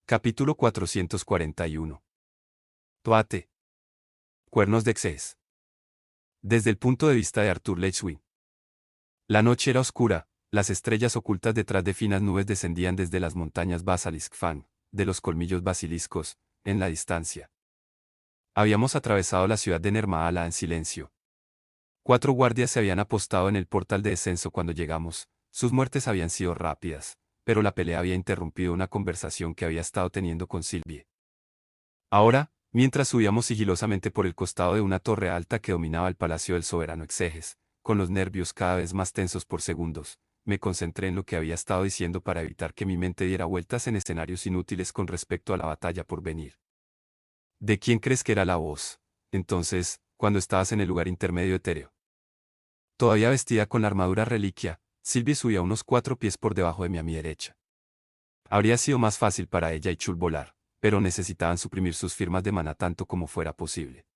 Capítulo 441. Toate. Cuernos de Xes. Desde el punto de vista de Arthur Lechwin. La noche era oscura, las estrellas ocultas detrás de finas nubes descendían desde las montañas Basilisk Fang, de los colmillos basiliscos, en la distancia. Habíamos atravesado la ciudad de Nermaala en silencio. 4 guardias se habían apostado en el portal de descenso cuando llegamos, sus muertes habían sido rápidas, pero la pelea había interrumpido una conversación que había estado teniendo con Sylvie. Ahora, mientras subíamos sigilosamente por el costado de una torre alta que dominaba el palacio del soberano Exeges, con los nervios cada vez más tensos por segundos, me concentré en lo que había estado diciendo para evitar que mi mente diera vueltas en escenarios inútiles con respecto a la batalla por venir. ¿De quién crees que era la voz, entonces, cuando estabas en el lugar intermedio etéreo? Todavía vestida con la armadura reliquia, Sylvie subía unos 4 pies por debajo de mí a mi derecha. Habría sido más fácil para ella y Chul volar, pero necesitaban suprimir sus firmas de maná tanto como fuera posible.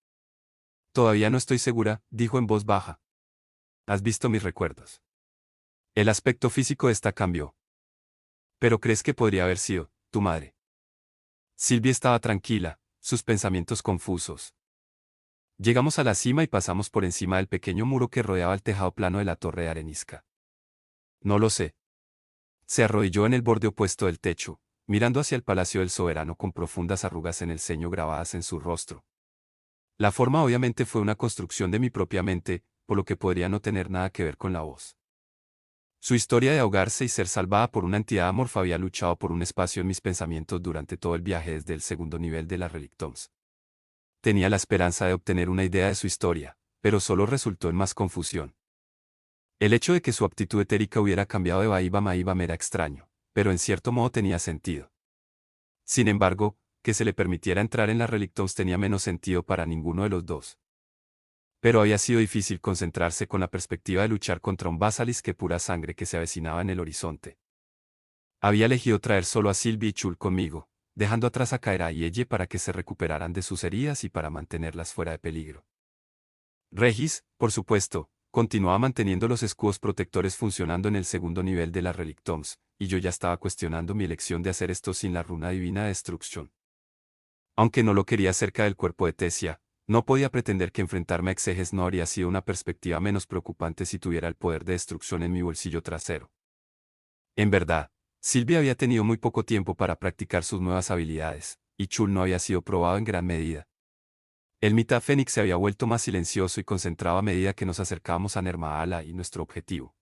Todavía no estoy segura, dijo en voz baja. ¿Has visto mis recuerdos? El aspecto físico de esta cambió. ¿Pero crees que podría haber sido tu madre? Sylvie estaba tranquila, sus pensamientos confusos. Llegamos a la cima y pasamos por encima del pequeño muro que rodeaba el tejado plano de la torre de arenisca. No lo sé. Se arrodilló en el borde opuesto del techo, mirando hacia el palacio del soberano con profundas arrugas en el ceño grabadas en su rostro. La forma obviamente fue una construcción de mi propia mente, por lo que podría no tener nada que ver con la voz. Su historia de ahogarse y ser salvada por una entidad amorfa había luchado por un espacio en mis pensamientos durante todo el viaje desde el segundo nivel de la Relictoms. Tenía la esperanza de obtener una idea de su historia, pero solo resultó en más confusión. El hecho de que su aptitud etérica hubiera cambiado de Baibam a Ibam era extraño, pero en cierto modo tenía sentido. Sin embargo, que se le permitiera entrar en la Relictoms tenía menos sentido para ninguno de los dos. Pero había sido difícil concentrarse con la perspectiva de luchar contra un Basilisk de pura sangre que se avecinaba en el horizonte. Había elegido traer solo a Sylvie y Chul conmigo, dejando atrás a Kaera y Elle para que se recuperaran de sus heridas y para mantenerlas fuera de peligro. Regis, por supuesto, continuaba manteniendo los escudos protectores funcionando en el segundo nivel de la Relictoms, y yo ya estaba cuestionando mi elección de hacer esto sin la runa divina de destrucción. Aunque no lo quería cerca del cuerpo de Tessia, no podía pretender que enfrentarme a Exeges no habría sido una perspectiva menos preocupante si tuviera el poder de destrucción en mi bolsillo trasero. En verdad, Sylvie había tenido muy poco tiempo para practicar sus nuevas habilidades, y Chul no había sido probado en gran medida. El mitad Fénix se había vuelto más silencioso y concentrado a medida que nos acercábamos a Nermaala y nuestro objetivo.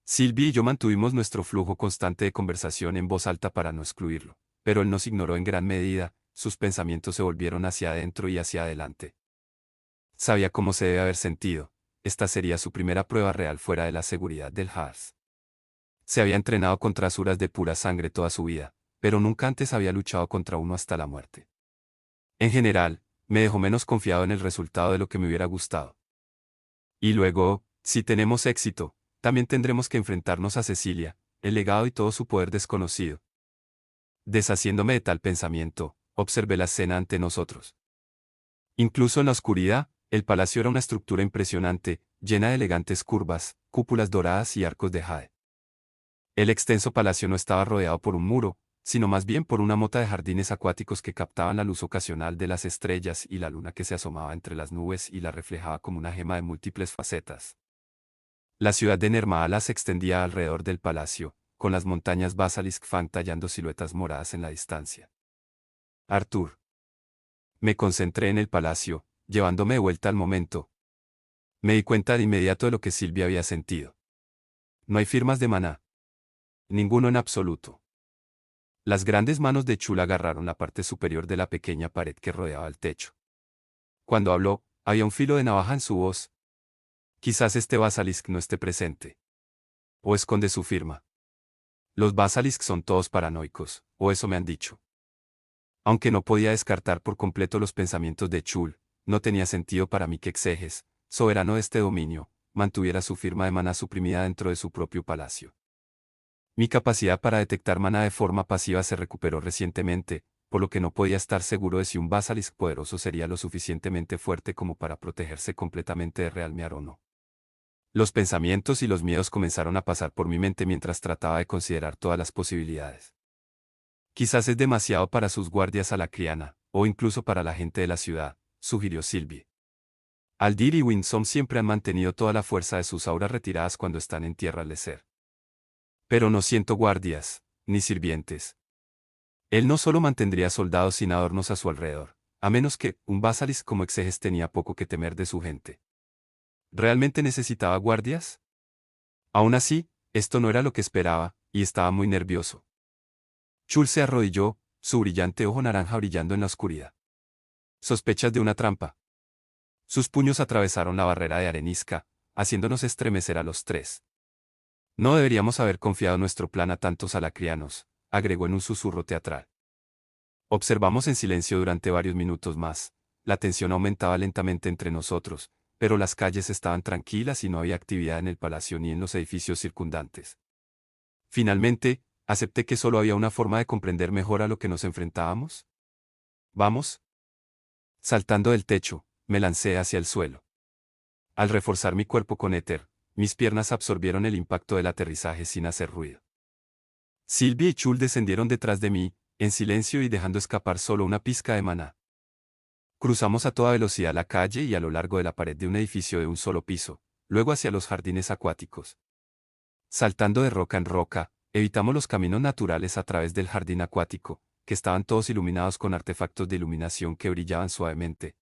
Sylvie y yo mantuvimos nuestro flujo constante de conversación en voz alta para no excluirlo, pero él nos ignoró en gran medida, sus pensamientos se volvieron hacia adentro y hacia adelante. Sabía cómo se debe haber sentido, esta sería su primera prueba real fuera de la seguridad del Haas. Se había entrenado contra asuras de pura sangre toda su vida, pero nunca antes había luchado contra uno hasta la muerte. En general, me dejó menos confiado en el resultado de lo que me hubiera gustado. Y luego, si tenemos éxito, también tendremos que enfrentarnos a Cecilia, el legado y todo su poder desconocido. Deshaciéndome de tal pensamiento, observé la escena ante nosotros. Incluso en la oscuridad, el palacio era una estructura impresionante, llena de elegantes curvas, cúpulas doradas y arcos de jade. El extenso palacio no estaba rodeado por un muro, sino más bien por una mota de jardines acuáticos que captaban la luz ocasional de las estrellas y la luna que se asomaba entre las nubes y la reflejaba como una gema de múltiples facetas. La ciudad de Nermaala se extendía alrededor del palacio, con las montañas Basilisk Fang tallando siluetas moradas en la distancia. Arthur. Me concentré en el palacio, llevándome de vuelta al momento. Me di cuenta de inmediato de lo que Sylvie había sentido. No hay firmas de maná. Ninguno en absoluto. Las grandes manos de Chul agarraron la parte superior de la pequeña pared que rodeaba el techo. Cuando habló, había un filo de navaja en su voz. Quizás este Basilisk no esté presente. O esconde su firma. Los Basilisk son todos paranoicos, o eso me han dicho. Aunque no podía descartar por completo los pensamientos de Chul, no tenía sentido para mí que Exeges, soberano de este dominio, mantuviera su firma de maná suprimida dentro de su propio palacio. Mi capacidad para detectar maná de forma pasiva se recuperó recientemente, por lo que no podía estar seguro de si un Basilisk poderoso sería lo suficientemente fuerte como para protegerse completamente de Realmear o no. Los pensamientos y los miedos comenzaron a pasar por mi mente mientras trataba de considerar todas las posibilidades. Quizás es demasiado para sus guardias alacriana, o incluso para la gente de la ciudad, sugirió Sylvie. Aldir y Winsome siempre han mantenido toda la fuerza de sus auras retiradas cuando están en tierra al lecer. Pero no siento guardias, ni sirvientes. Él no solo mantendría soldados sin adornos a su alrededor, a menos que un Basilisk como Exeges tenía poco que temer de su gente. ¿Realmente necesitaba guardias? Aún así, esto no era lo que esperaba, y estaba muy nervioso. Chul se arrodilló, su brillante ojo naranja brillando en la oscuridad. ¿Sospechas de una trampa? Sus puños atravesaron la barrera de arenisca, haciéndonos estremecer a los tres. No deberíamos haber confiado nuestro plan a tantos alacrianos, agregó en un susurro teatral. Observamos en silencio durante varios minutos más. La tensión aumentaba lentamente entre nosotros, pero las calles estaban tranquilas y no había actividad en el palacio ni en los edificios circundantes. Finalmente, acepté que solo había una forma de comprender mejor a lo que nos enfrentábamos. ¿Vamos? Saltando del techo, me lancé hacia el suelo. Al reforzar mi cuerpo con éter, mis piernas absorbieron el impacto del aterrizaje sin hacer ruido. Sylvie y Chul descendieron detrás de mí, en silencio y dejando escapar solo una pizca de maná. Cruzamos a toda velocidad la calle y a lo largo de la pared de un edificio de un solo piso, luego hacia los jardines acuáticos. Saltando de roca en roca, evitamos los caminos naturales a través del jardín acuático, que estaban todos iluminados con artefactos de iluminación que brillaban suavemente.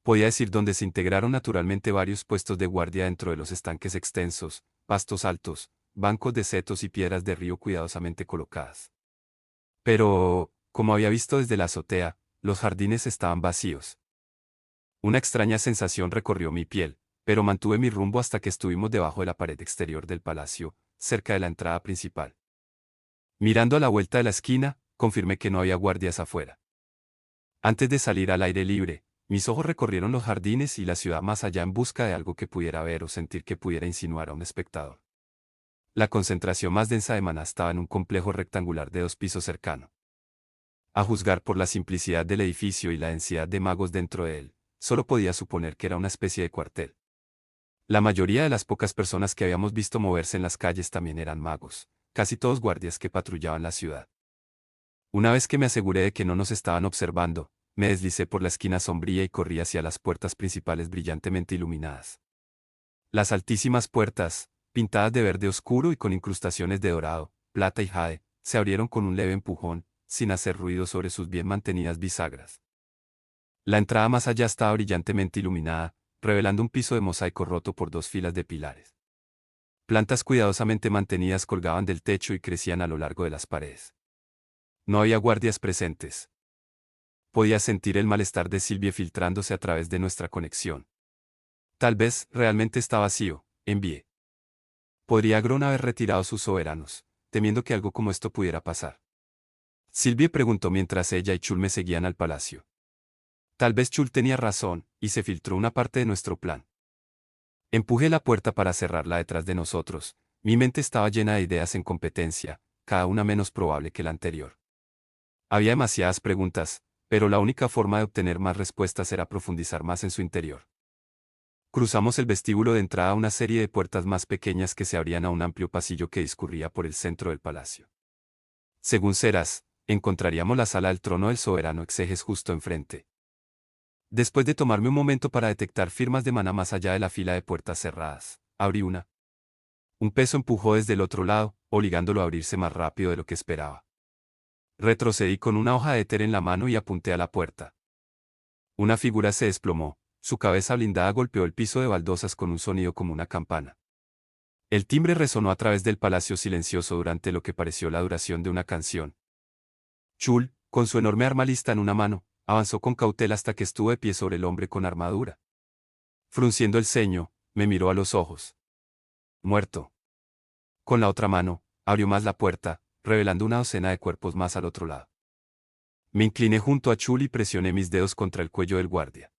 Podía decir donde se integraron naturalmente varios puestos de guardia dentro de los estanques extensos, pastos altos, bancos de setos y piedras de río cuidadosamente colocadas. Pero, como había visto desde la azotea, los jardines estaban vacíos. Una extraña sensación recorrió mi piel, pero mantuve mi rumbo hasta que estuvimos debajo de la pared exterior del palacio, cerca de la entrada principal. Mirando a la vuelta de la esquina, confirmé que no había guardias afuera. Antes de salir al aire libre, mis ojos recorrieron los jardines y la ciudad más allá en busca de algo que pudiera ver o sentir que pudiera insinuar a un espectador. La concentración más densa de maná estaba en un complejo rectangular de 2 pisos cercano. A juzgar por la simplicidad del edificio y la densidad de magos dentro de él, solo podía suponer que era una especie de cuartel. La mayoría de las pocas personas que habíamos visto moverse en las calles también eran magos, casi todos guardias que patrullaban la ciudad. Una vez que me aseguré de que no nos estaban observando, me deslicé por la esquina sombría y corrí hacia las puertas principales brillantemente iluminadas. Las altísimas puertas, pintadas de verde oscuro y con incrustaciones de dorado, plata y jade, se abrieron con un leve empujón, sin hacer ruido sobre sus bien mantenidas bisagras. La entrada más allá estaba brillantemente iluminada, revelando un piso de mosaico roto por 2 filas de pilares. Plantas cuidadosamente mantenidas colgaban del techo y crecían a lo largo de las paredes. No había guardias presentes. Podía sentir el malestar de Sylvie filtrándose a través de nuestra conexión. Tal vez realmente está vacío, envié. ¿Podría Gron haber retirado sus soberanos, temiendo que algo como esto pudiera pasar? Sylvie preguntó mientras ella y Chul me seguían al palacio. Tal vez Chul tenía razón, y se filtró una parte de nuestro plan. Empujé la puerta para cerrarla detrás de nosotros. Mi mente estaba llena de ideas en competencia, cada una menos probable que la anterior. Había demasiadas preguntas, pero la única forma de obtener más respuestas era profundizar más en su interior. Cruzamos el vestíbulo de entrada a una serie de puertas más pequeñas que se abrían a un amplio pasillo que discurría por el centro del palacio. Según Ceras, encontraríamos la sala del trono del soberano Exeges justo enfrente. Después de tomarme un momento para detectar firmas de maná más allá de la fila de puertas cerradas, abrí una. Un peso empujó desde el otro lado, obligándolo a abrirse más rápido de lo que esperaba. Retrocedí con una hoja de éter en la mano y apunté a la puerta. Una figura se desplomó, su cabeza blindada golpeó el piso de baldosas con un sonido como una campana. El timbre resonó a través del palacio silencioso durante lo que pareció la duración de una canción. Chul, con su enorme arma lista en una mano, avanzó con cautela hasta que estuvo de pie sobre el hombre con armadura. Frunciendo el ceño, me miró a los ojos. Muerto. Con la otra mano, abrió más la puerta, revelando una docena de cuerpos más al otro lado. Me incliné junto a Chul y presioné mis dedos contra el cuello del guardia.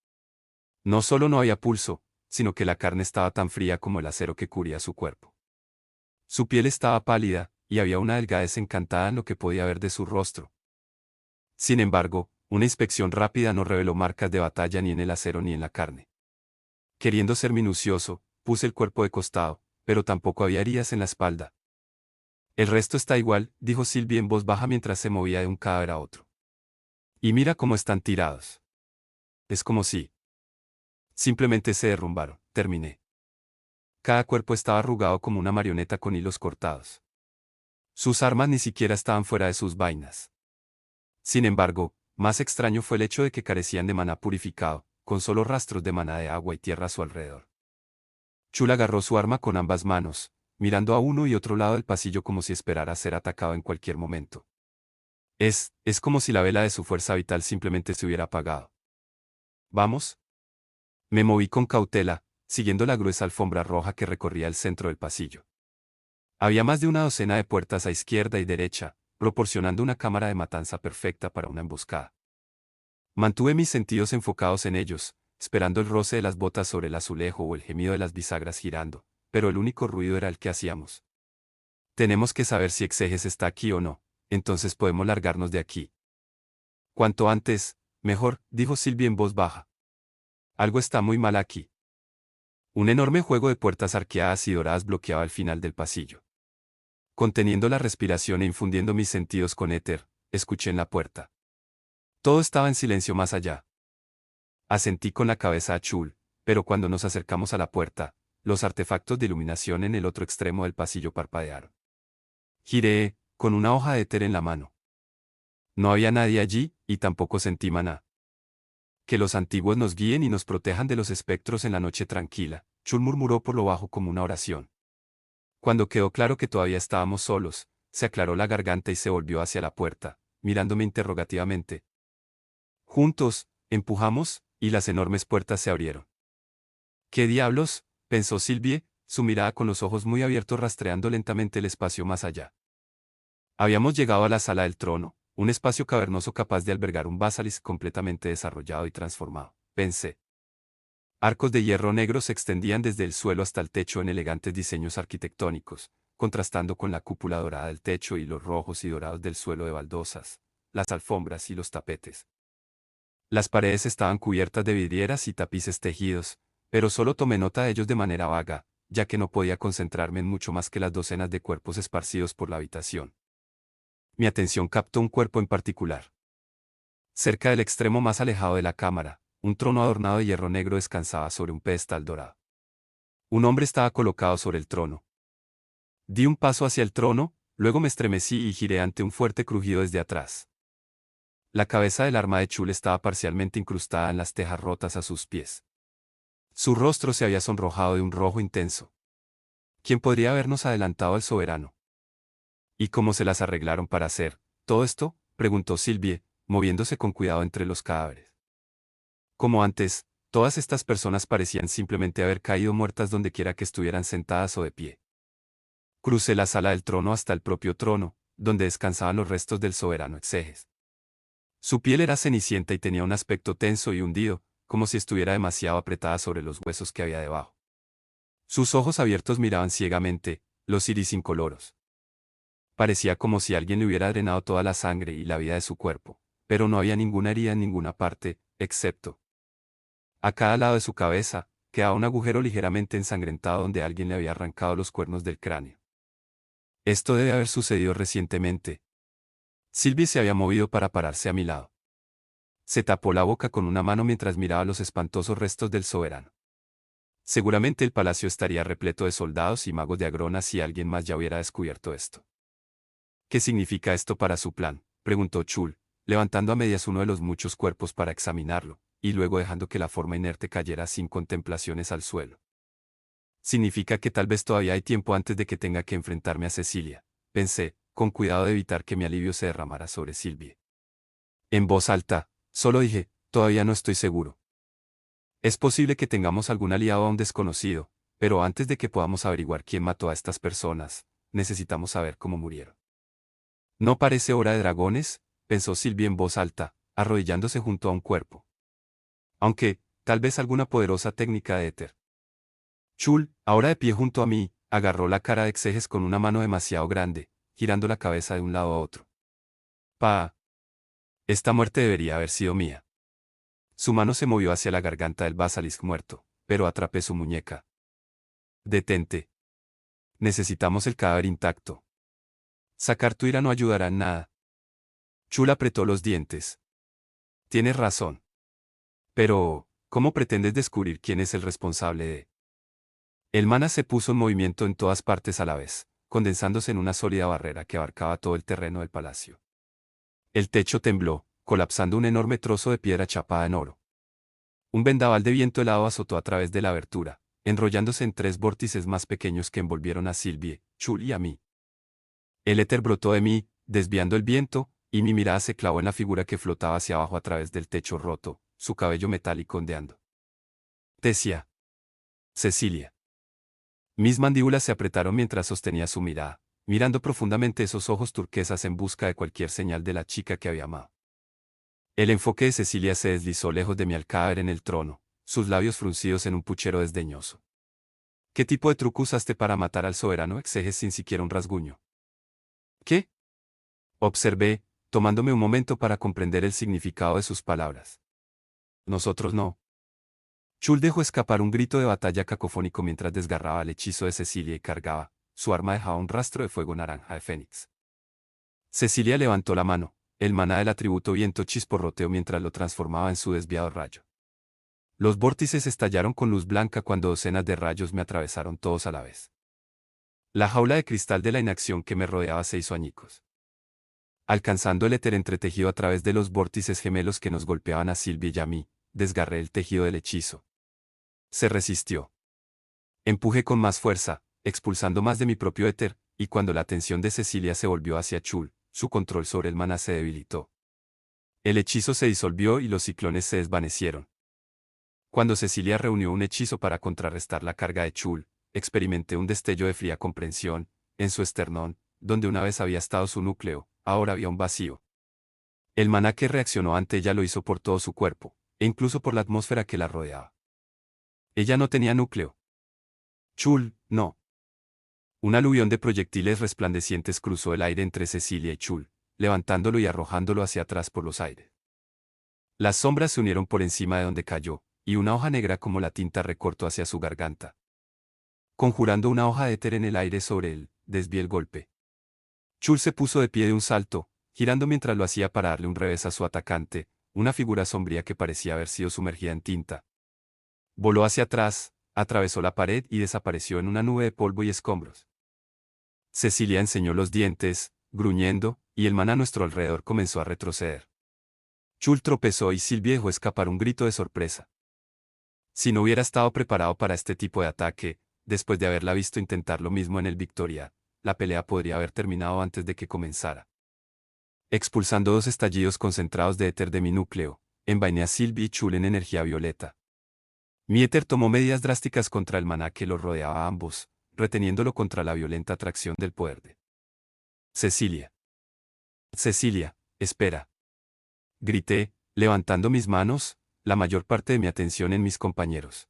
No solo no había pulso, sino que la carne estaba tan fría como el acero que cubría su cuerpo. Su piel estaba pálida, y había una delgadez encantada en lo que podía ver de su rostro. Sin embargo, una inspección rápida no reveló marcas de batalla ni en el acero ni en la carne. Queriendo ser minucioso, puse el cuerpo de costado, pero tampoco había heridas en la espalda. El resto está igual, dijo Sylvie en voz baja mientras se movía de un cadáver a otro. Y mira cómo están tirados. Es como si simplemente se derrumbaron, terminé. Cada cuerpo estaba arrugado como una marioneta con hilos cortados. Sus armas ni siquiera estaban fuera de sus vainas. Sin embargo, más extraño fue el hecho de que carecían de maná purificado, con solo rastros de maná de agua y tierra a su alrededor. Chul agarró su arma con ambas manos, mirando a uno y otro lado del pasillo como si esperara ser atacado en cualquier momento. Es como si la vela de su fuerza vital simplemente se hubiera apagado. ¿Vamos? Me moví con cautela, siguiendo la gruesa alfombra roja que recorría el centro del pasillo. Había más de una docena de puertas a izquierda y derecha, proporcionando una cámara de matanza perfecta para una emboscada. Mantuve mis sentidos enfocados en ellos, esperando el roce de las botas sobre el azulejo o el gemido de las bisagras girando, pero el único ruido era el que hacíamos. Tenemos que saber si Exeges está aquí o no, entonces podemos largarnos de aquí. Cuanto antes, mejor, dijo Sylvie en voz baja. Algo está muy mal aquí. Un enorme juego de puertas arqueadas y doradas bloqueaba el final del pasillo. Conteniendo la respiración e infundiendo mis sentidos con éter, escuché en la puerta. Todo estaba en silencio más allá. Asentí con la cabeza a Chul, pero cuando nos acercamos a la puerta, los artefactos de iluminación en el otro extremo del pasillo parpadearon. Giré, con una hoja de éter en la mano. No había nadie allí, y tampoco sentí maná. Que los antiguos nos guíen y nos protejan de los espectros en la noche tranquila, Chul murmuró por lo bajo como una oración. Cuando quedó claro que todavía estábamos solos, se aclaró la garganta y se volvió hacia la puerta, mirándome interrogativamente. Juntos, empujamos, y las enormes puertas se abrieron. ¿Qué diablos?, pensó Sylvie, su mirada con los ojos muy abiertos rastreando lentamente el espacio más allá. Habíamos llegado a la sala del trono, un espacio cavernoso capaz de albergar un basilisk completamente desarrollado y transformado, pensé. Arcos de hierro negro se extendían desde el suelo hasta el techo en elegantes diseños arquitectónicos, contrastando con la cúpula dorada del techo y los rojos y dorados del suelo de baldosas, las alfombras y los tapetes. Las paredes estaban cubiertas de vidrieras y tapices tejidos, pero solo tomé nota de ellos de manera vaga, ya que no podía concentrarme en mucho más que las docenas de cuerpos esparcidos por la habitación. Mi atención captó un cuerpo en particular. Cerca del extremo más alejado de la cámara, un trono adornado de hierro negro descansaba sobre un pedestal dorado. Un hombre estaba colocado sobre el trono. Di un paso hacia el trono, luego me estremecí y giré ante un fuerte crujido desde atrás. La cabeza del arma de Chul estaba parcialmente incrustada en las tejas rotas a sus pies. Su rostro se había sonrojado de un rojo intenso. ¿Quién podría habernos adelantado al soberano? ¿Y cómo se las arreglaron para hacer todo esto?, preguntó Sylvie, moviéndose con cuidado entre los cadáveres. Como antes, todas estas personas parecían simplemente haber caído muertas dondequiera que estuvieran sentadas o de pie. Crucé la sala del trono hasta el propio trono, donde descansaban los restos del soberano Exeges. Su piel era cenicienta y tenía un aspecto tenso y hundido, como si estuviera demasiado apretada sobre los huesos que había debajo. Sus ojos abiertos miraban ciegamente, los iris incoloros. Parecía como si alguien le hubiera drenado toda la sangre y la vida de su cuerpo, pero no había ninguna herida en ninguna parte, excepto a cada lado de su cabeza, quedaba un agujero ligeramente ensangrentado donde alguien le había arrancado los cuernos del cráneo. Esto debe haber sucedido recientemente. Sylvie se había movido para pararse a mi lado. Se tapó la boca con una mano mientras miraba los espantosos restos del soberano. Seguramente el palacio estaría repleto de soldados y magos de Agrona si alguien más ya hubiera descubierto esto. ¿Qué significa esto para su plan?, preguntó Chul, levantando a medias uno de los muchos cuerpos para examinarlo, y luego dejando que la forma inerte cayera sin contemplaciones al suelo. Significa que tal vez todavía hay tiempo antes de que tenga que enfrentarme a Cecilia, pensé, con cuidado de evitar que mi alivio se derramara sobre Sylvie. En voz alta, solo dije, todavía no estoy seguro. Es posible que tengamos algún aliado a un desconocido, pero antes de que podamos averiguar quién mató a estas personas, necesitamos saber cómo murieron. ¿No parece hora de dragones?, pensó Sylvie en voz alta, arrodillándose junto a un cuerpo. Aunque, tal vez alguna poderosa técnica de éter. Chul, ahora de pie junto a mí, agarró la cara de Exeges con una mano demasiado grande, girando la cabeza de un lado a otro. Pa. Esta muerte debería haber sido mía. Su mano se movió hacia la garganta del basilisk muerto, pero atrapé su muñeca. Detente. Necesitamos el cadáver intacto. Sacar tu ira no ayudará en nada. Chul apretó los dientes. Tienes razón. Pero, ¿cómo pretendes descubrir quién es el responsable de? El mana se puso en movimiento en todas partes a la vez, condensándose en una sólida barrera que abarcaba todo el terreno del palacio. El techo tembló, colapsando un enorme trozo de piedra chapada en oro. Un vendaval de viento helado azotó a través de la abertura, enrollándose en 3 vórtices más pequeños que envolvieron a Sylvie, Chul y a mí. El éter brotó de mí, desviando el viento, y mi mirada se clavó en la figura que flotaba hacia abajo a través del techo roto, su cabello metálico ondeando. Tesia. Cecilia. Mis mandíbulas se apretaron mientras sostenía su mirada, mirando profundamente esos ojos turquesas en busca de cualquier señal de la chica que había amado. El enfoque de Cecilia se deslizó lejos de mi cadáver en el trono, sus labios fruncidos en un puchero desdeñoso. ¿Qué tipo de truco usaste para matar al soberano exeges sin siquiera un rasguño? ¿Qué? Observé, tomándome un momento para comprender el significado de sus palabras. Nosotros no. Chul dejó escapar un grito de batalla cacofónico mientras desgarraba el hechizo de Cecilia y cargaba. Su arma dejaba un rastro de fuego naranja de fénix. Cecilia levantó la mano. El maná del atributo viento chisporroteó mientras lo transformaba en su desviado rayo. Los vórtices estallaron con luz blanca cuando docenas de rayos me atravesaron todos a la vez. La jaula de cristal de la inacción que me rodeaba se hizo añicos. Alcanzando el éter entretejido a través de los vórtices gemelos que nos golpeaban a Sylvie y a mí, desgarré el tejido del hechizo. Se resistió. Empujé con más fuerza, expulsando más de mi propio éter, y cuando la atención de Cecilia se volvió hacia Chul, su control sobre el maná se debilitó. El hechizo se disolvió y los ciclones se desvanecieron. Cuando Cecilia reunió un hechizo para contrarrestar la carga de Chul, experimenté un destello de fría comprensión. En su esternón, donde una vez había estado su núcleo, ahora había un vacío. El maná que reaccionó ante ella lo hizo por todo su cuerpo, e incluso por la atmósfera que la rodeaba. Ella no tenía núcleo. Chul, no. Un aluvión de proyectiles resplandecientes cruzó el aire entre Cecilia y Chul, levantándolo y arrojándolo hacia atrás por los aires. Las sombras se unieron por encima de donde cayó, y una hoja negra como la tinta recortó hacia su garganta. Conjurando una hoja de éter en el aire sobre él, desvié el golpe. Chul se puso de pie de un salto, girando mientras lo hacía para darle un revés a su atacante, una figura sombría que parecía haber sido sumergida en tinta. Voló hacia atrás, atravesó la pared y desapareció en una nube de polvo y escombros. Cecilia enseñó los dientes, gruñendo, y el maná a nuestro alrededor comenzó a retroceder. Chul tropezó y Sylvie dejó escapar un grito de sorpresa. Si no hubiera estado preparado para este tipo de ataque, después de haberla visto intentar lo mismo en el Victoria, la pelea podría haber terminado antes de que comenzara. Expulsando 2 estallidos concentrados de éter de mi núcleo, envainé a Sylvie y Chul en energía violeta. Mi éter tomó medidas drásticas contra el maná que los rodeaba a ambos, reteniéndolo contra la violenta atracción del poder de Cecilia. Cecilia, espera. Grité, levantando mis manos, la mayor parte de mi atención en mis compañeros.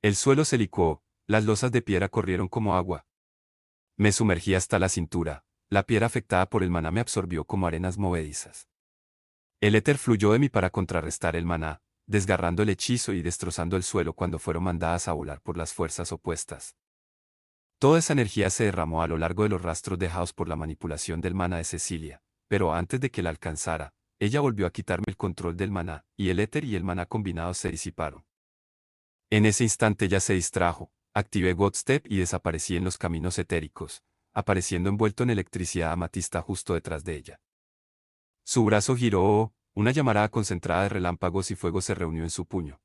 El suelo se licuó, las losas de piedra corrieron como agua. Me sumergí hasta la cintura, la piedra afectada por el maná me absorbió como arenas movedizas. El éter fluyó de mí para contrarrestar el maná, desgarrando el hechizo y destrozando el suelo cuando fueron mandadas a volar por las fuerzas opuestas. Toda esa energía se derramó a lo largo de los rastros dejados por la manipulación del maná de Cecilia, pero antes de que la alcanzara, ella volvió a quitarme el control del maná, y el éter y el maná combinados se disiparon. En ese instante ella se distrajo, activé Godstep y desaparecí en los caminos etéricos, apareciendo envuelto en electricidad amatista justo detrás de ella. Su brazo giró, una llamarada concentrada de relámpagos y fuego se reunió en su puño.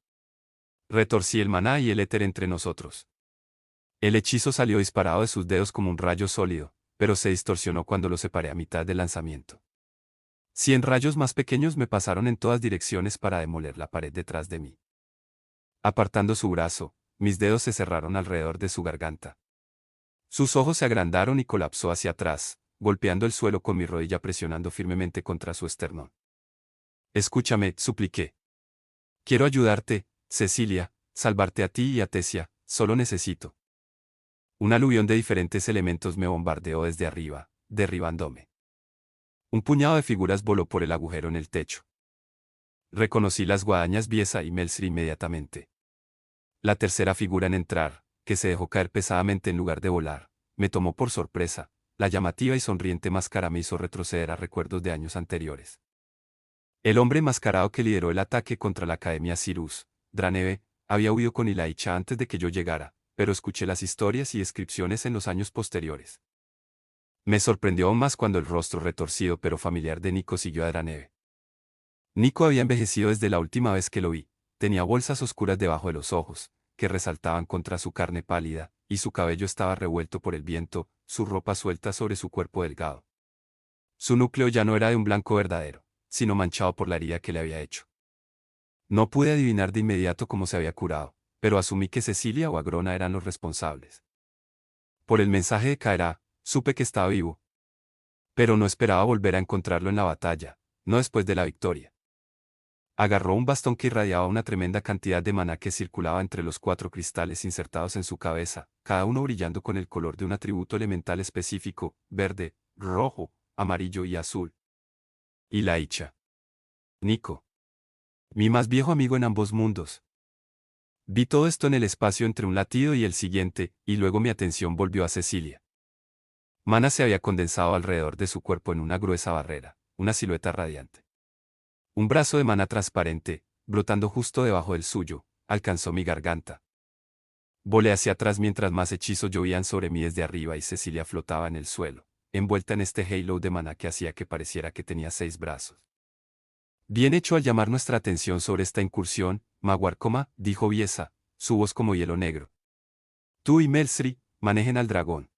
Retorcí el maná y el éter entre nosotros. El hechizo salió disparado de sus dedos como un rayo sólido, pero se distorsionó cuando lo separé a mitad del lanzamiento. 100 rayos más pequeños me pasaron en todas direcciones para demoler la pared detrás de mí. Apartando su brazo, mis dedos se cerraron alrededor de su garganta. Sus ojos se agrandaron y colapsó hacia atrás, golpeando el suelo con mi rodilla presionando firmemente contra su esternón. Escúchame, supliqué. Quiero ayudarte, Cecilia, salvarte a ti y a Tesia, solo necesito. Un aluvión de diferentes elementos me bombardeó desde arriba, derribándome. Un puñado de figuras voló por el agujero en el techo. Reconocí las guadañas Biesa y Melsri inmediatamente. La tercera figura en entrar, que se dejó caer pesadamente en lugar de volar, me tomó por sorpresa, la llamativa y sonriente máscara me hizo retroceder a recuerdos de años anteriores. El hombre enmascarado que lideró el ataque contra la Academia Cyrus, Draneve, había huido con Ilaicha antes de que yo llegara, pero escuché las historias y descripciones en los años posteriores. Me sorprendió aún más cuando el rostro retorcido pero familiar de Nico siguió a Draneve. Nico había envejecido desde la última vez que lo vi, tenía bolsas oscuras debajo de los ojos, que resaltaban contra su carne pálida, y su cabello estaba revuelto por el viento, su ropa suelta sobre su cuerpo delgado. Su núcleo ya no era de un blanco verdadero, sino manchado por la herida que le había hecho. No pude adivinar de inmediato cómo se había curado, pero asumí que Cecilia o Agrona eran los responsables. Por el mensaje de Kaera, supe que estaba vivo. Pero no esperaba volver a encontrarlo en la batalla, no después de la victoria. Agarró un bastón que irradiaba una tremenda cantidad de maná que circulaba entre los 4 cristales insertados en su cabeza, cada uno brillando con el color de un atributo elemental específico, verde, rojo, amarillo y azul. Y la Icha. Nico. Mi más viejo amigo en ambos mundos. Vi todo esto en el espacio entre un latido y el siguiente, y luego mi atención volvió a Cecilia. Mana se había condensado alrededor de su cuerpo en una gruesa barrera, una silueta radiante. Un brazo de mana transparente, brotando justo debajo del suyo, alcanzó mi garganta. Volé hacia atrás mientras más hechizos llovían sobre mí desde arriba y Cecilia flotaba en el suelo, envuelta en este halo de mana que hacía que pareciera que tenía 6 brazos. Bien hecho al llamar nuestra atención sobre esta incursión, Maguarcoma, dijo Viesa, su voz como hielo negro. Tú y Melsri, manejen al dragón.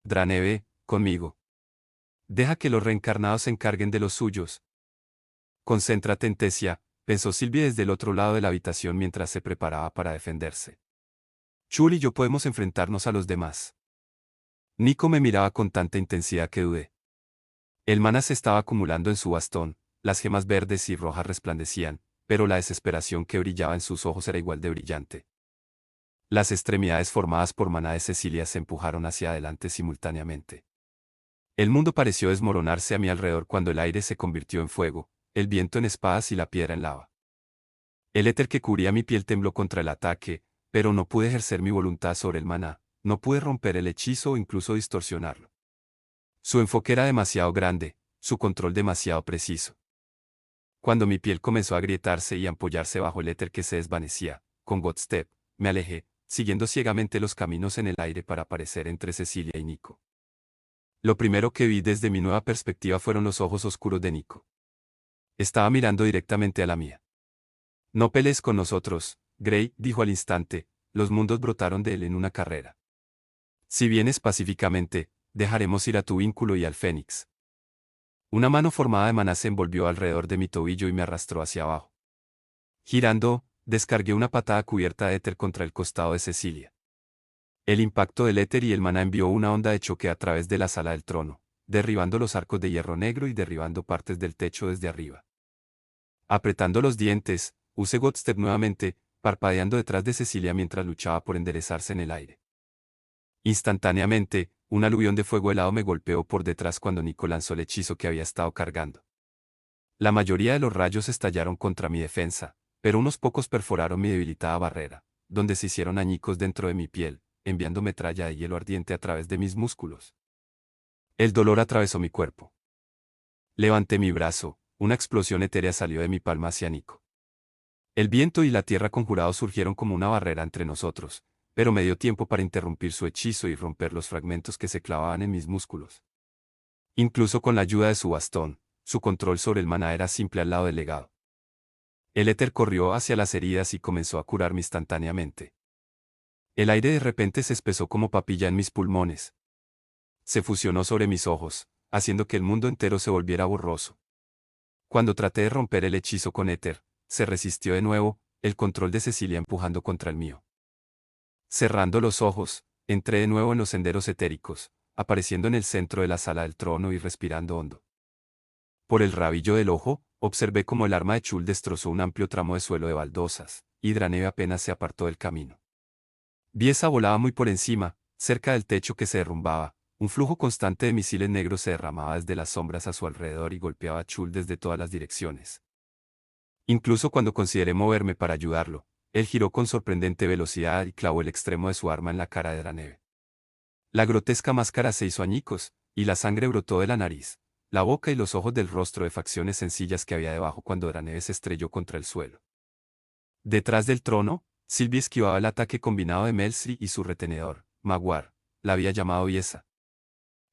Draneve, conmigo. Deja que los reencarnados se encarguen de los suyos. Concéntrate en Tesia, pensó Sylvie desde el otro lado de la habitación mientras se preparaba para defenderse. Chul y yo podemos enfrentarnos a los demás. Nico me miraba con tanta intensidad que dudé. El maná se estaba acumulando en su bastón, las gemas verdes y rojas resplandecían, pero la desesperación que brillaba en sus ojos era igual de brillante. Las extremidades formadas por maná de Cecilia se empujaron hacia adelante simultáneamente. El mundo pareció desmoronarse a mi alrededor cuando el aire se convirtió en fuego, el viento en espadas y la piedra en lava. El éter que cubría mi piel tembló contra el ataque, pero no pude ejercer mi voluntad sobre el maná, no pude romper el hechizo o incluso distorsionarlo. Su enfoque era demasiado grande, su control demasiado preciso. Cuando mi piel comenzó a agrietarse y ampollarse bajo el éter que se desvanecía, con Godstep, me alejé, siguiendo ciegamente los caminos en el aire para aparecer entre Cecilia y Nico. Lo primero que vi desde mi nueva perspectiva fueron los ojos oscuros de Nico. Estaba mirando directamente a la mía. No pelees con nosotros, Grey, dijo al instante, los mundos brotaron de él en una carrera. Si vienes pacíficamente, dejaremos ir a tu vínculo y al Fénix. Una mano formada de maná se envolvió alrededor de mi tobillo y me arrastró hacia abajo. Girando, descargué una patada cubierta de éter contra el costado de Cecilia. El impacto del éter y el maná envió una onda de choque a través de la sala del trono, derribando los arcos de hierro negro y derribando partes del techo desde arriba. Apretando los dientes, usé Godstep nuevamente, parpadeando detrás de Cecilia mientras luchaba por enderezarse en el aire. Instantáneamente, un aluvión de fuego helado me golpeó por detrás cuando Nico lanzó el hechizo que había estado cargando. La mayoría de los rayos estallaron contra mi defensa, pero unos pocos perforaron mi debilitada barrera, donde se hicieron añicos dentro de mi piel, enviando metralla de hielo ardiente a través de mis músculos. El dolor atravesó mi cuerpo. Levanté mi brazo, una explosión etérea salió de mi palma hacia Nico. El viento y la tierra conjurados surgieron como una barrera entre nosotros, pero me dio tiempo para interrumpir su hechizo y romper los fragmentos que se clavaban en mis músculos. Incluso con la ayuda de su bastón, su control sobre el maná era simple al lado del legado. El éter corrió hacia las heridas y comenzó a curarme instantáneamente. El aire de repente se espesó como papilla en mis pulmones. Se fusionó sobre mis ojos, haciendo que el mundo entero se volviera borroso. Cuando traté de romper el hechizo con éter, se resistió de nuevo, el control de Cecilia empujando contra el mío. Cerrando los ojos, entré de nuevo en los senderos etéricos, apareciendo en el centro de la sala del trono y respirando hondo. Por el rabillo del ojo, observé cómo el arma de Chul destrozó un amplio tramo de suelo de baldosas, y Draneve apenas se apartó del camino. Viesa volaba muy por encima, cerca del techo que se derrumbaba, un flujo constante de misiles negros se derramaba desde las sombras a su alrededor y golpeaba a Chul desde todas las direcciones. Incluso cuando consideré moverme para ayudarlo, él giró con sorprendente velocidad y clavó el extremo de su arma en la cara de Draneve. La grotesca máscara se hizo añicos, y la sangre brotó de la nariz, la boca y los ojos del rostro de facciones sencillas que había debajo cuando Draneves se estrelló contra el suelo. Detrás del trono, Sylvie esquivaba el ataque combinado de Melcy y su retenedor, Magwar, la había llamado Biesa.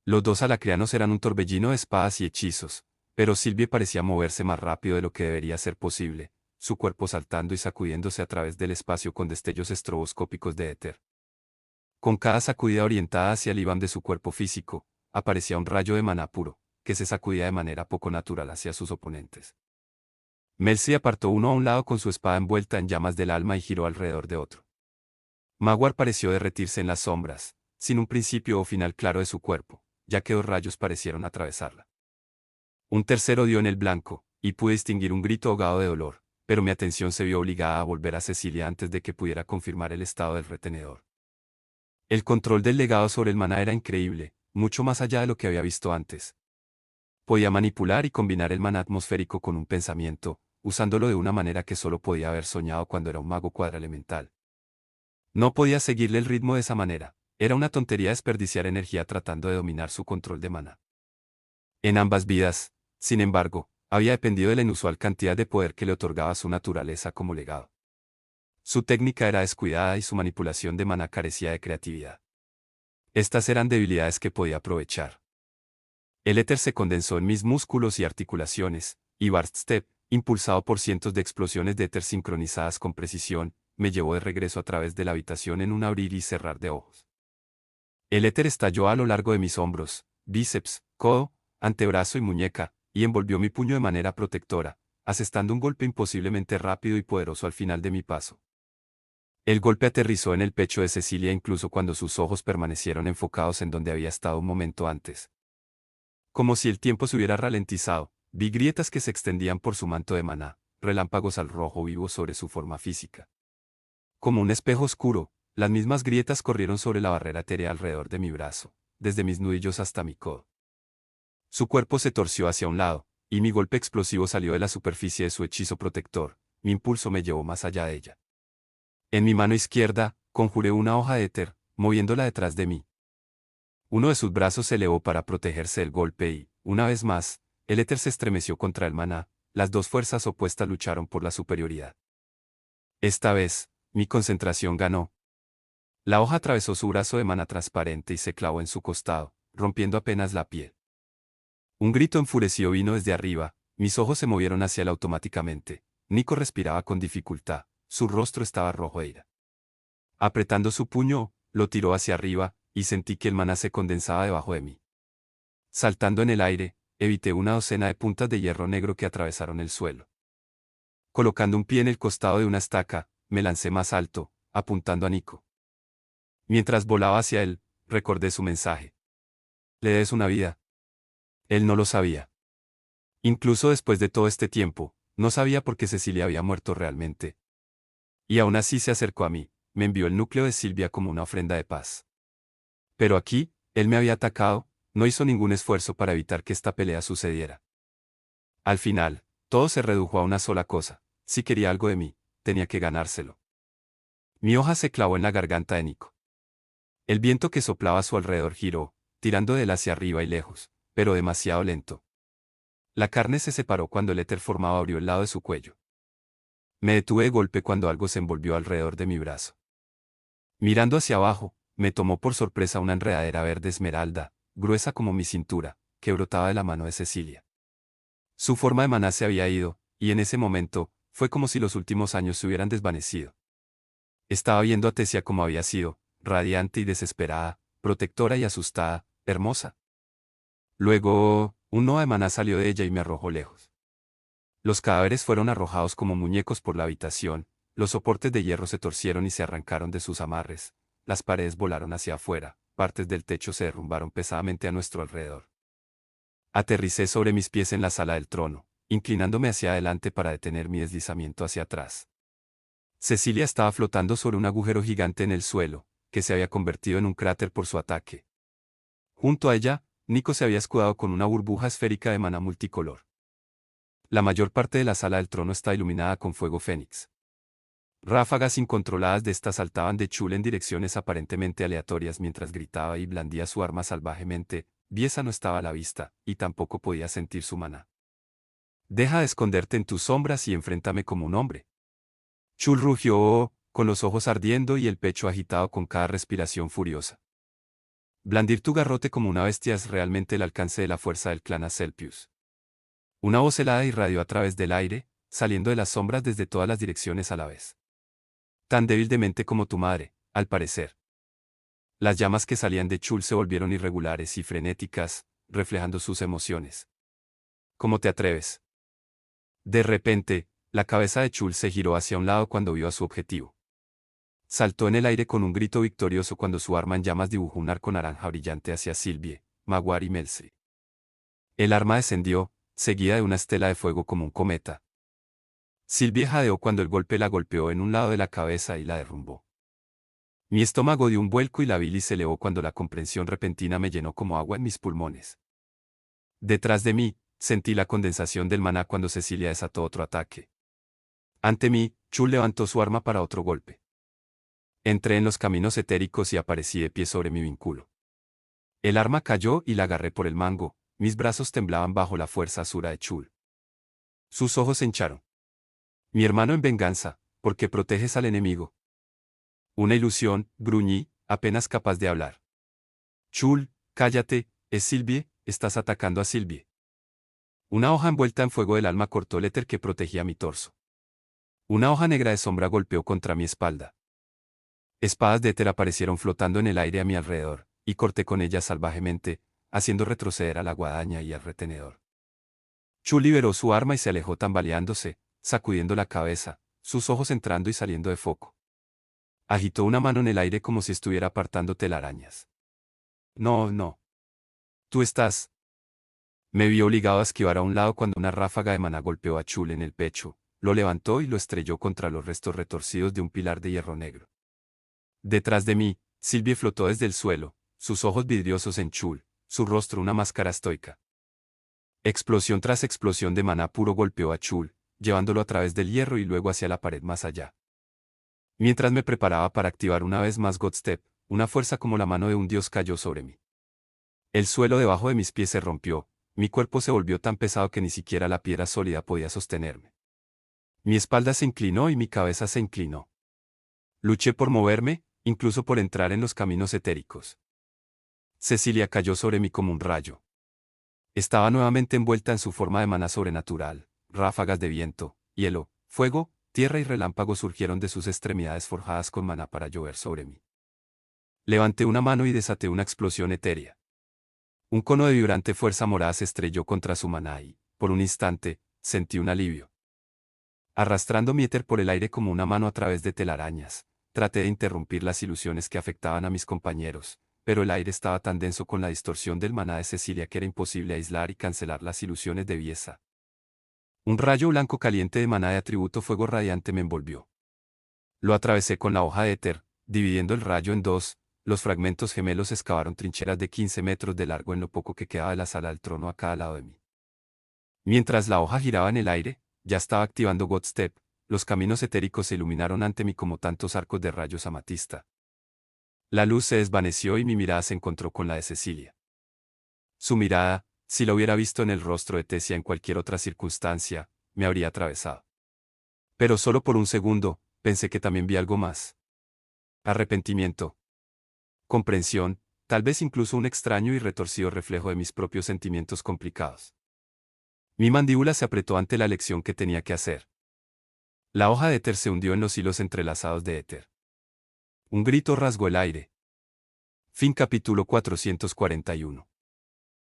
Los dos alacrianos eran un torbellino de espadas y hechizos, pero Sylvie parecía moverse más rápido de lo que debería ser posible, su cuerpo saltando y sacudiéndose a través del espacio con destellos estroboscópicos de éter. Con cada sacudida orientada hacia el Iván de su cuerpo físico, aparecía un rayo de maná puro, que se sacudía de manera poco natural hacia sus oponentes. Melcy apartó uno a un lado con su espada envuelta en llamas del alma y giró alrededor de otro. Magwar pareció derretirse en las sombras, sin un principio o final claro de su cuerpo, ya que dos rayos parecieron atravesarla. Un tercero dio en el blanco, y pude distinguir un grito ahogado de dolor, pero mi atención se vio obligada a volver a Cecilia antes de que pudiera confirmar el estado del retenedor. El control del legado sobre el maná era increíble, mucho más allá de lo que había visto antes. Podía manipular y combinar el maná atmosférico con un pensamiento, usándolo de una manera que solo podía haber soñado cuando era un mago cuadraelemental. No podía seguirle el ritmo de esa manera, era una tontería desperdiciar energía tratando de dominar su control de maná. En ambas vidas, sin embargo, había dependido de la inusual cantidad de poder que le otorgaba su naturaleza como legado. Su técnica era descuidada y su manipulación de maná carecía de creatividad. Estas eran debilidades que podía aprovechar. El éter se condensó en mis músculos y articulaciones, y Barstep, impulsado por cientos de explosiones de éter sincronizadas con precisión, me llevó de regreso a través de la habitación en un abrir y cerrar de ojos. El éter estalló a lo largo de mis hombros, bíceps, codo, antebrazo y muñeca, y envolvió mi puño de manera protectora, asestando un golpe imposiblemente rápido y poderoso al final de mi paso. El golpe aterrizó en el pecho de Cecilia incluso cuando sus ojos permanecieron enfocados en donde había estado un momento antes. Como si el tiempo se hubiera ralentizado, vi grietas que se extendían por su manto de maná, relámpagos al rojo vivo sobre su forma física. Como un espejo oscuro, las mismas grietas corrieron sobre la barrera etérea alrededor de mi brazo, desde mis nudillos hasta mi codo. Su cuerpo se torció hacia un lado, y mi golpe explosivo salió de la superficie de su hechizo protector, mi impulso me llevó más allá de ella. En mi mano izquierda, conjuré una hoja de éter, moviéndola detrás de mí. Uno de sus brazos se elevó para protegerse del golpe y, una vez más, el éter se estremeció contra el maná, las dos fuerzas opuestas lucharon por la superioridad. Esta vez, mi concentración ganó. La hoja atravesó su brazo de maná transparente y se clavó en su costado, rompiendo apenas la piel. Un grito enfurecido vino desde arriba, mis ojos se movieron hacia él automáticamente. Nico respiraba con dificultad, su rostro estaba rojo de ira. Apretando su puño, lo tiró hacia arriba, y sentí que el maná se condensaba debajo de mí. Saltando en el aire, evité una docena de puntas de hierro negro que atravesaron el suelo. Colocando un pie en el costado de una estaca, me lancé más alto, apuntando a Nico. Mientras volaba hacia él, recordé su mensaje. Le des una vida. Él no lo sabía. Incluso después de todo este tiempo, no sabía por qué Cecilia había muerto realmente. Y aún así se acercó a mí, me envió el núcleo de Silvia como una ofrenda de paz. Pero aquí, él me había atacado, no hizo ningún esfuerzo para evitar que esta pelea sucediera. Al final, todo se redujo a una sola cosa, si quería algo de mí, tenía que ganárselo. Mi hoja se clavó en la garganta de Nico. El viento que soplaba a su alrededor giró, tirando de él hacia arriba y lejos, pero demasiado lento. La carne se separó cuando el éter formado abrió el lado de su cuello. Me detuve de golpe cuando algo se envolvió alrededor de mi brazo. Mirando hacia abajo, me tomó por sorpresa una enredadera verde esmeralda, gruesa como mi cintura, que brotaba de la mano de Cecilia. Su forma de maná se había ido, y en ese momento, fue como si los últimos años se hubieran desvanecido. Estaba viendo a Tesia como había sido, radiante y desesperada, protectora y asustada, hermosa. Luego, un nodo de maná salió de ella y me arrojó lejos. Los cadáveres fueron arrojados como muñecos por la habitación, los soportes de hierro se torcieron y se arrancaron de sus amarres, las paredes volaron hacia afuera, partes del techo se derrumbaron pesadamente a nuestro alrededor. Aterricé sobre mis pies en la sala del trono, inclinándome hacia adelante para detener mi deslizamiento hacia atrás. Cecilia estaba flotando sobre un agujero gigante en el suelo, que se había convertido en un cráter por su ataque. Junto a ella, Nico se había escudado con una burbuja esférica de maná multicolor. La mayor parte de la sala del trono está iluminada con fuego fénix. Ráfagas incontroladas de estas saltaban de Chul en direcciones aparentemente aleatorias mientras gritaba y blandía su arma salvajemente. Biesa no estaba a la vista, y tampoco podía sentir su maná. Deja de esconderte en tus sombras y enfréntame como un hombre. Chul rugió, con los ojos ardiendo y el pecho agitado con cada respiración furiosa. Blandir tu garrote como una bestia es realmente el alcance de la fuerza del clan Aselpius. Una voz helada irradió a través del aire, saliendo de las sombras desde todas las direcciones a la vez. Tan débil de mente como tu madre, al parecer. Las llamas que salían de Chul se volvieron irregulares y frenéticas, reflejando sus emociones. ¿Cómo te atreves? De repente, la cabeza de Chul se giró hacia un lado cuando vio a su objetivo. Saltó en el aire con un grito victorioso cuando su arma en llamas dibujó un arco naranja brillante hacia Sylvie, Magwar y Melcy. El arma descendió, seguida de una estela de fuego como un cometa. Sylvie jadeó cuando el golpe la golpeó en un lado de la cabeza y la derrumbó. Mi estómago dio un vuelco y la bilis se elevó cuando la comprensión repentina me llenó como agua en mis pulmones. Detrás de mí, sentí la condensación del maná cuando Cecilia desató otro ataque. Ante mí, Chul levantó su arma para otro golpe. Entré en los caminos etéricos y aparecí de pie sobre mi vínculo. El arma cayó y la agarré por el mango, mis brazos temblaban bajo la fuerza azura de Chul. Sus ojos se hincharon. Mi hermano en venganza, ¿por qué proteges al enemigo? Una ilusión, gruñí, apenas capaz de hablar. Chul, cállate, es Sylvie, estás atacando a Sylvie. Una hoja envuelta en fuego del alma cortó el éter que protegía mi torso. Una hoja negra de sombra golpeó contra mi espalda. Espadas de éter aparecieron flotando en el aire a mi alrededor, y corté con ellas salvajemente, haciendo retroceder a la guadaña y al retenedor. Chul liberó su arma y se alejó tambaleándose, sacudiendo la cabeza, sus ojos entrando y saliendo de foco. Agitó una mano en el aire como si estuviera apartando telarañas. No, no. Tú estás. Me vi obligado a esquivar a un lado cuando una ráfaga de maná golpeó a Chul en el pecho, lo levantó y lo estrelló contra los restos retorcidos de un pilar de hierro negro. Detrás de mí, Sylvie flotó desde el suelo, sus ojos vidriosos en Chul, su rostro una máscara estoica. Explosión tras explosión de maná puro golpeó a Chul, llevándolo a través del hierro y luego hacia la pared más allá. Mientras me preparaba para activar una vez más Godstep, una fuerza como la mano de un dios cayó sobre mí. El suelo debajo de mis pies se rompió, mi cuerpo se volvió tan pesado que ni siquiera la piedra sólida podía sostenerme. Mi espalda se inclinó y mi cabeza se inclinó. Luché por moverme, incluso por entrar en los caminos etéricos. Cecilia cayó sobre mí como un rayo. Estaba nuevamente envuelta en su forma de maná sobrenatural, ráfagas de viento, hielo, fuego, tierra y relámpagos surgieron de sus extremidades forjadas con maná para llover sobre mí. Levanté una mano y desaté una explosión etérea. Un cono de vibrante fuerza morada se estrelló contra su maná y, por un instante, sentí un alivio. Arrastrando mi éter por el aire como una mano a través de telarañas, traté de interrumpir las ilusiones que afectaban a mis compañeros, pero el aire estaba tan denso con la distorsión del maná de Cecilia que era imposible aislar y cancelar las ilusiones de Biesa. Un rayo blanco caliente de maná de atributo fuego radiante me envolvió. Lo atravesé con la hoja de éter, dividiendo el rayo en dos, los fragmentos gemelos excavaron trincheras de 15 metros de largo en lo poco que quedaba de la sala del trono a cada lado de mí. Mientras la hoja giraba en el aire, ya estaba activando Godstep, los caminos etéricos se iluminaron ante mí como tantos arcos de rayos amatista. La luz se desvaneció y mi mirada se encontró con la de Cecilia. Su mirada, si la hubiera visto en el rostro de Tessia en cualquier otra circunstancia, me habría atravesado. Pero solo por un segundo, pensé que también vi algo más. Arrepentimiento. Comprensión, tal vez incluso un extraño y retorcido reflejo de mis propios sentimientos complicados. Mi mandíbula se apretó ante la elección que tenía que hacer. La hoja de éter se hundió en los hilos entrelazados de éter. Un grito rasgó el aire. Fin capítulo 441.